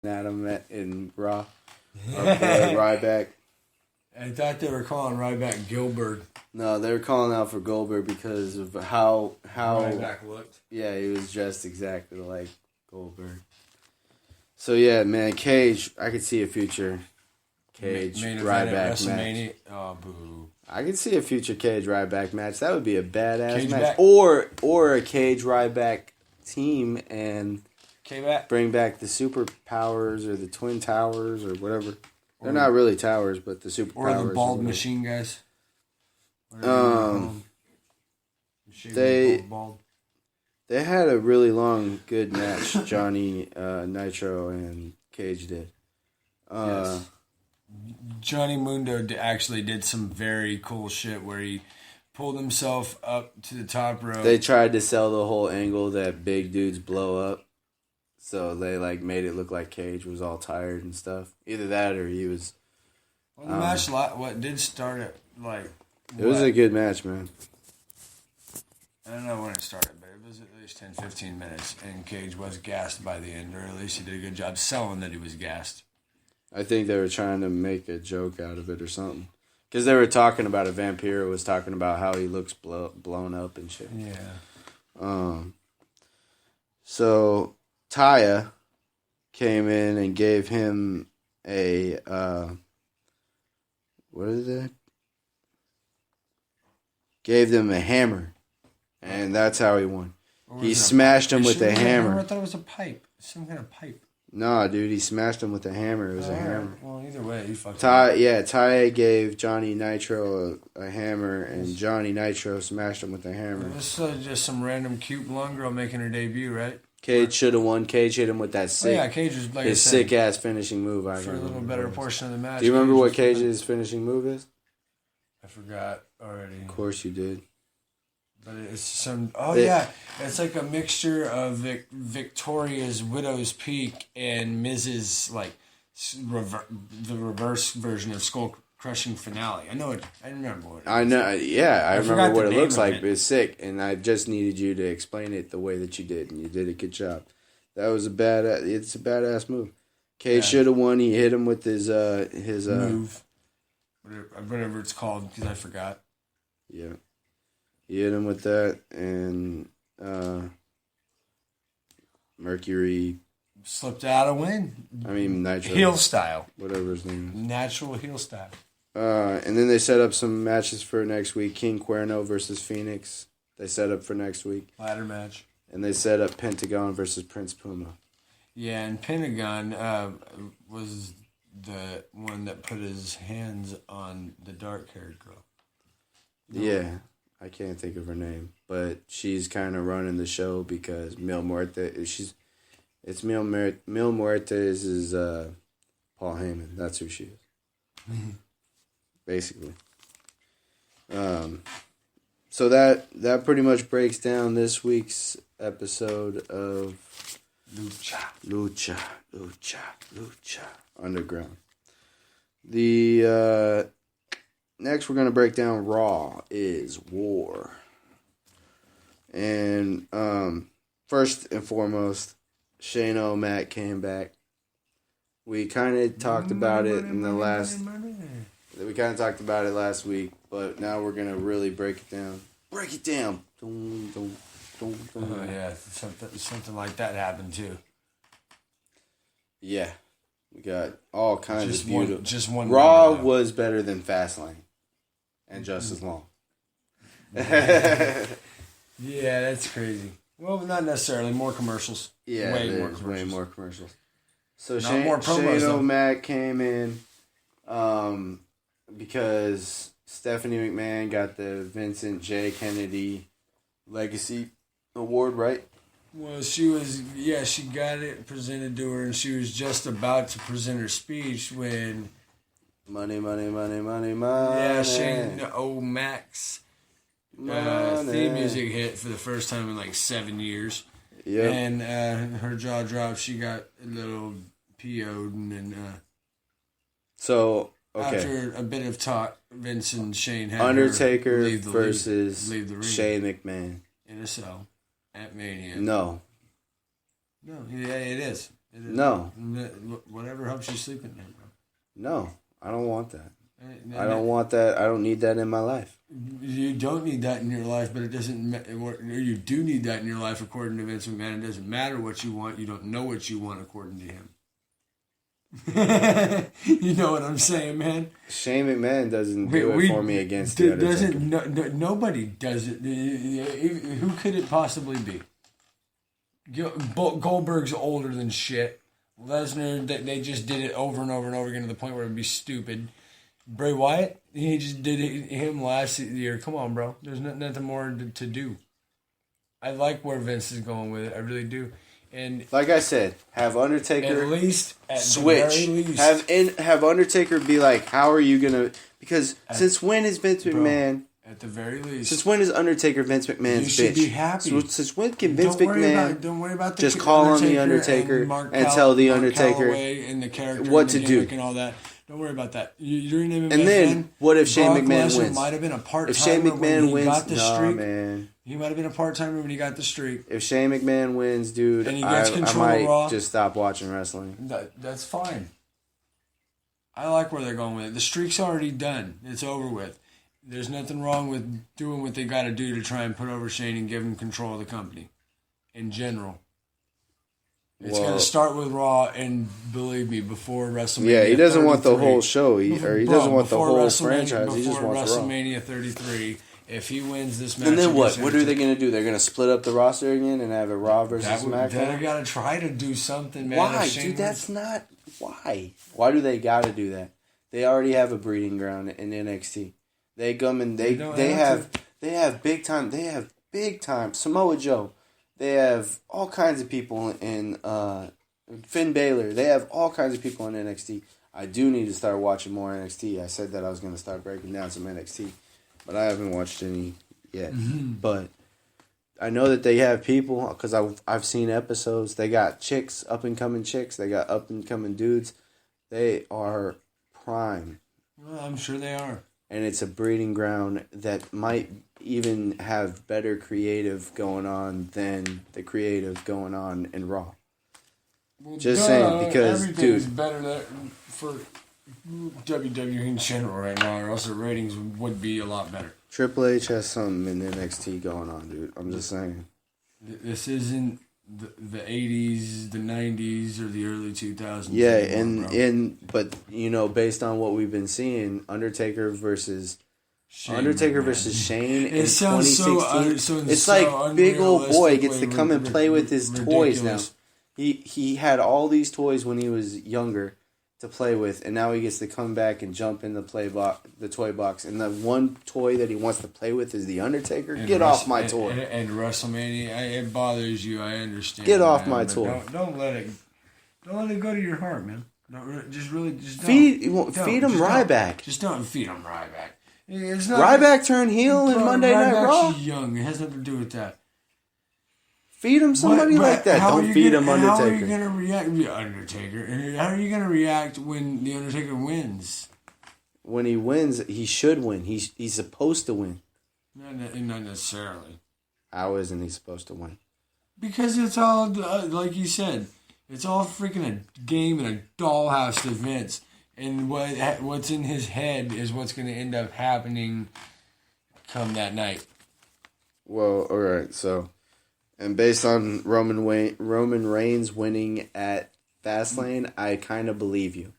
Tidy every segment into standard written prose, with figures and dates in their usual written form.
Adam in Raw. Ryback. I thought they were calling Ryback Goldberg. No, they were calling out for Goldberg because of how Ryback looked. Yeah, he was dressed exactly like Goldberg. So yeah, man, Cage. I could see a future Cage Ryback match. Oh, boo! I could see a future Cage Ryback match. That would be a badass Cage match. back. Or a Cage Ryback team and K-Back. bring back the superpowers or the Twin Towers or whatever. They're not really towers, but the superpowers. Or the Bald Machine guys. They had a really long, good match. Johnny Nitro and Cage did. Yes. Johnny Mundo actually did some very cool shit where he pulled himself up to the top rope. They tried to sell the whole angle that big dudes blow up. So they made it look like Cage was all tired and stuff. Either that or he was. Well, the match what did start at It was a good match, man. I don't know when it started, but it was at least 10, 15 minutes, and Cage was gassed by the end, or at least he did a good job selling that he was gassed. I think they were trying to make a joke out of it or something. Because they were talking about it. Vampiro was talking about how he looks blown up and shit. Yeah. So Taya came in and gave him a what is it? Gave them a hammer, and that's how he won. He smashed him with a hammer. I thought it was a pipe, some kind of pipe. No, dude, he smashed him with a hammer. It was a hammer. Well, either way, he fucked Taya gave Johnny Nitro a hammer, and Johnny Nitro smashed him with a hammer. This is just some random cute blonde girl making her debut, right? Cage should have won. Cage hit him with that sick, Cage was his sick ass finishing move. For a little better portion of the match. Do you remember what Cage's finishing move is? I forgot already. Of course you did. But it's some. It's like a mixture of Victoria's Widow's Peak and Mrs. The reverse version of Skull Crushing Finale. I know it. I remember what it is. I know. Yeah, I remember what it looks like. It. But it's sick, and I just needed you to explain it the way that you did, and you did a good job. That was It's a badass move. Cage should have won. He hit him with his move, whatever it's called, because I forgot. Yeah, he hit him with that, and Mercury slipped out a win. I mean, Nitro heel style, whatever his name is. Natural heel style. And then they set up some matches for next week. King Cuerno versus Phoenix. They set up for next week. Ladder match. And they set up Pentagon versus Prince Puma. Yeah, and Pentagon was the one that put his hands on the dark-haired girl. No. Yeah, I can't think of her name, but she's kind of running the show because Mil Muertes. It's Mil Muertes is Paul Heyman. That's who she is. Basically. So that pretty much breaks down this week's episode of Lucha Underground. The next we're gonna break down Raw is War. And first and foremost, Shane O'Mac came back. We kind of talked about it in the last. We kind of talked about it last week, but now we're gonna really break it down. Break it down. Oh yeah, something like that happened too. Yeah, we got all kinds of beautiful. Just one. Raw was better than Fastlane, and just as long. Yeah, that's crazy. Well, not necessarily. More commercials. Yeah, way more commercials. So Shane O'Mac came in because Stephanie McMahon got the Vincent J. Kennedy Legacy Award, right? Well, she got it presented to her, and she was just about to present her speech when... Money. Yeah, Shane O'Mac's theme music hit for the first time in 7 years. Yeah. And her jaw dropped. She got a little PO'd, and then... So, okay. After a bit of talk, Vince and Shane had Undertaker versus Shane McMahon. In a cell at Mania. No. No, yeah, it is. No. Whatever helps you sleep at night, bro. No, I don't want that. I don't want that. I don't need that in my life. You don't need that in your life, but it doesn't. You do need that in your life, according to Vince McMahon. It doesn't matter what you want. You don't know what you want, according to him. You know what I'm saying, man? Shane McMahon doesn't do it for me against the Undertaker. Nobody does it. Who could it possibly be? Goldberg's older than shit. Lesnar, they just did it over and over and over again to the point where it'd be stupid. Bray Wyatt, he just did him last year. Come on, bro. There's nothing more to do. I like where Vince is going with it. I really do. And like I said, have Undertaker at least switch. Have Undertaker be like, how are you gonna? Because since when is Vince McMahon? At the very least, since when is Undertaker Vince McMahon's bitch? You should be happy. Since when can Vince McMahon don't worry about the just call on the Undertaker and tell the Undertaker and the character what to do and all that? Don't worry about that. You're an MMA and then fan. what if Shane McMahon wins? Might have been a part-timer if Shane McMahon when he got the streak. Man. He might have been a part-timer when he got the streak. If Shane McMahon wins, dude, and he gets I might just stop watching wrestling. That's fine. I like where they're going with it. The streak's already done. It's over with. There's nothing wrong with doing what they got to do to try and put over Shane and give him control of the company. In general. It's going to start with Raw, and believe me, before WrestleMania. Yeah, he doesn't want the whole show, he doesn't want the whole franchise. He just wants Raw. WrestleMania 33, if he wins this match, and then what? What are they going to do? They're going to split up the roster again and have a Raw versus SmackDown. They got to try to do something, man. Why, dude? That's not why. Why do they got to do that? They already have a breeding ground in NXT. They come and they have big time Samoa Joe. They have all kinds of people in Finn Balor. They have all kinds of people in NXT. I do need to start watching more NXT. I said that I was going to start breaking down some NXT, but I haven't watched any yet. Mm-hmm. But I know that they have people because I've seen episodes. They got chicks, up and coming chicks. They got up and coming dudes. They are prime. Well, I'm sure they are. And it's a breeding ground that might even have better creative going on than the creative going on in Raw. Well, just saying, because, everything's better for WWE in general right now, or else the ratings would be a lot better. Triple H has something in NXT going on, dude. I'm just saying. This isn't the 80s, the 90s, or the early 2000s. Yeah, anymore, but you know, based on what we've been seeing, Undertaker versus Shane in 2016. It's like big old boy gets to come and play with his toys now. He had all these toys when he was younger to play with, and now he gets to come back and jump in the toy box. And the one toy that he wants to play with is the Undertaker. Get off my toy. And WrestleMania, it bothers you. I understand. Get off my toy. Don't let it go to your heart, man. Just feed him Ryback. Just don't feed him Ryback. Ryback turned heel in Monday Night Raw. Young. It has nothing to do with that. Feed him somebody like that. Don't feed him Undertaker. How are you going to react? Undertaker. How are you going to react when the Undertaker wins? When he wins, he should win. He's supposed to win. Not necessarily. How isn't he supposed to win? Because it's all, like you said, it's all freaking a game and a dollhouse to Vince. And what's in his head is what's going to end up happening come that night. Well, all right, so... And based on Roman Reigns winning at Fastlane, I kind of believe you.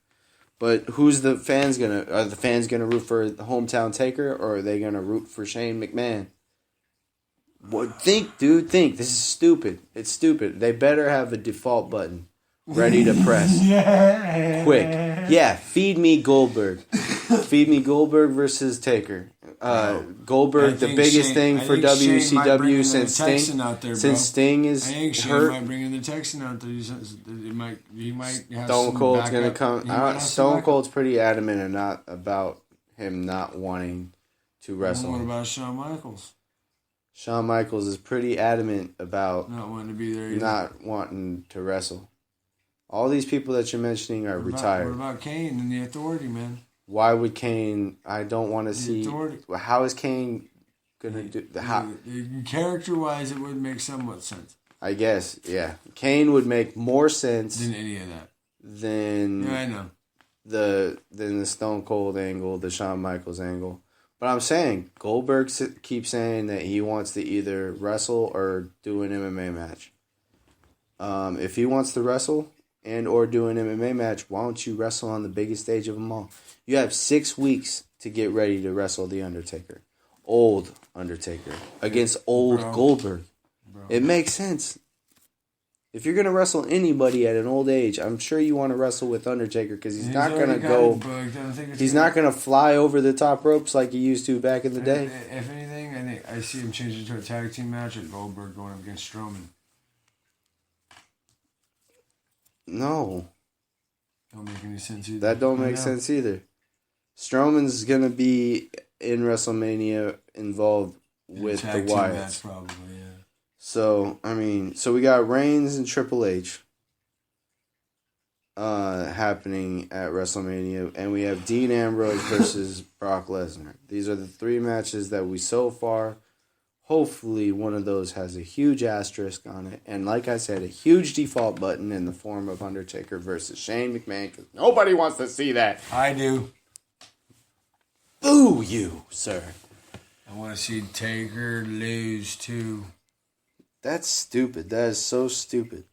But who's the fans gonna? Are the fans gonna root for the hometown Taker, or are they gonna root for Shane McMahon? Think, dude. Think. This is stupid. It's stupid. They better have a default button ready to press. Yeah. Quick. Yeah. Feed me Goldberg. Feed me Goldberg versus Taker. Goldberg, the biggest thing for WCW since Sting is hurt. I think Shane might bring in the Texan out there. He might have Stone Cold's going to come. Stone Cold's pretty adamant about him not wanting to wrestle. What about Shawn Michaels? Shawn Michaels is pretty adamant about not wanting to be there either. Not wanting to wrestle. All these people that you're mentioning are retired. What about Kane and the Authority, man? Why would Kane? I don't want to see. How is Kane gonna do? Character-wise, it would make somewhat sense. I guess, yeah. Kane would make more sense than any of that. I know. Than the Stone Cold angle, the Shawn Michaels angle. But I'm saying, Goldberg keeps saying that he wants to either wrestle or do an MMA match. If he wants to wrestle and or do an MMA match, why don't you wrestle on the biggest stage of them all? You have 6 weeks to get ready to wrestle the Undertaker. Old Undertaker against old Goldberg. Bro. It makes sense. If you're going to wrestle anybody at an old age, I'm sure you want to wrestle with Undertaker because he's not going to go... He's not going to fly over the top ropes like he used to back in the day. If anything, I see him changing to a tag team match at Goldberg going up against Strowman. No. Don't make any sense either. That don't make sense either. Strowman's going to be in WrestleMania involved with the Wyatts. Match probably, yeah. So, we got Reigns and Triple H happening at WrestleMania, and we have Dean Ambrose versus Brock Lesnar. These are the 3 matches that we so far. Hopefully, one of those has a huge asterisk on it, and like I said, a huge default button in the form of Undertaker versus Shane McMahon, because nobody wants to see that. I do. Boo you, sir. I want to see Taker lose, too. That's stupid. That is so stupid.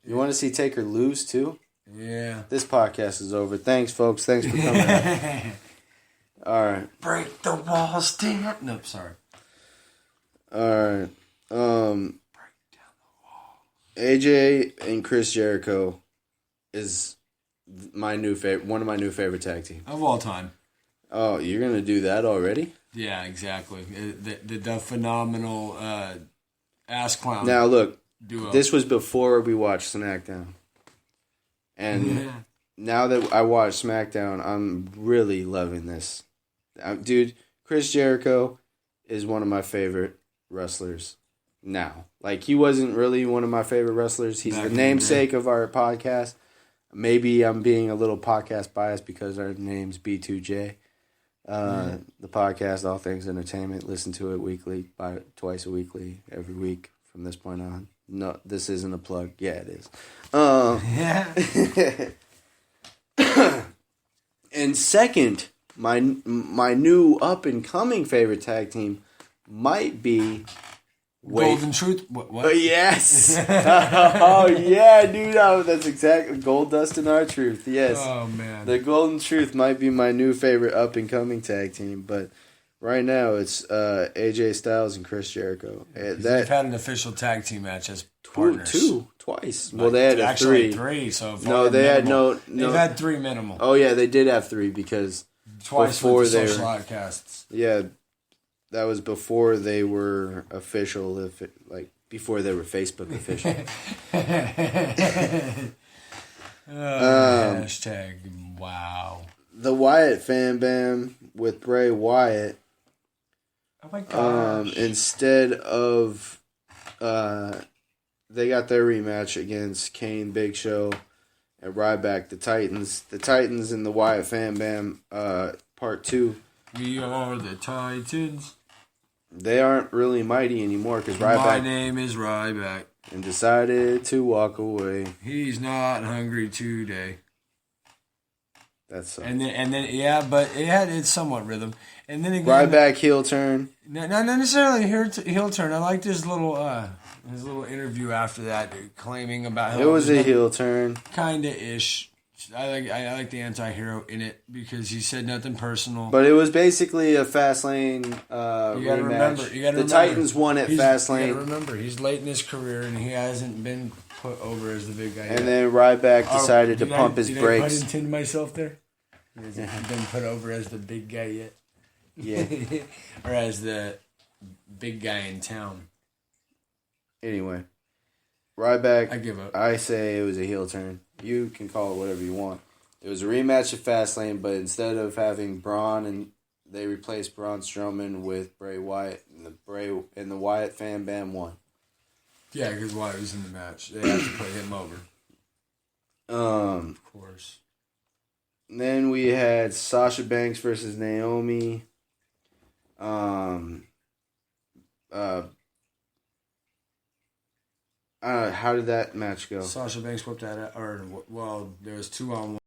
You want to see Taker lose, too? Yeah. This podcast is over. Thanks, folks. Thanks for coming out. All right. Break the walls, Dan. Nope, sorry. All right. Break down the wall. AJ and Chris Jericho is my new favorite. One of my new favorite tag teams of all time. Oh, you're gonna do that already? Yeah, exactly. The phenomenal ass clown. Now look, duo. This was before we watched SmackDown, and now that I watched SmackDown, I'm really loving this. Dude, Chris Jericho is one of my favorite wrestlers now. Like, he wasn't really one of my favorite wrestlers. He's the namesake of our podcast. Maybe I'm being a little podcast biased because our name's B2J. The podcast, All Things Entertainment. Listen to it weekly, twice a weekly, every week from this point on. No, this isn't a plug. Yeah, it is. And second, my new up and coming favorite tag team might be Golden Truth. What? Yes. Oh yeah, dude. That's exactly Goldust and R-Truth. Yes. Oh man. The Golden Truth might be my new favorite up and coming tag team, but right now it's AJ Styles and Chris Jericho. They've had an official tag team match as partners. Twice. Well, they had actually three. So they had no. They've had 3 minimal. Oh yeah, they did have 3 because twice before with the social outcasts. Yeah. That was before they were official, before they were Facebook official. Hashtag wow. The Wyatt Fam Bam with Bray Wyatt. Oh my gosh. Instead of, they got their rematch against Kane, Big Show, and Ryback, the Titans. The Titans and the Wyatt Fam Bam, part 2. We are the Titans. They aren't really mighty anymore because Ryback... My name is Ryback. And decided to walk away. He's not hungry today. That's and then yeah, but it's somewhat rhythm. And then again, Ryback heel turn. Not necessarily heel turn. I liked his little interview after that, claiming about how it was a heel turn, kinda ish. I like the anti-hero in it because he said nothing personal. But it was basically a Fastlane rematch. You gotta remember. Titans won at Fastlane. You gotta remember, he's late in his career and he hasn't been put over as the big guy and yet. Then Ryback decided to pump his brakes. Did I intend myself there? He hasn't been put over as the big guy yet. Yeah. Or as the big guy in town. Anyway. Ryback, I give up. I say it was a heel turn. You can call it whatever you want. It was a rematch of Fastlane, but instead of having Braun, and they replaced Braun Strowman with Bray Wyatt, and the Wyatt Fam Bam won. Yeah, because Wyatt was in the match. They had to put him over. Of course. Then we had Sasha Banks versus Naomi. How did that match go? Sasha Banks whipped that out, there was 2-on-1.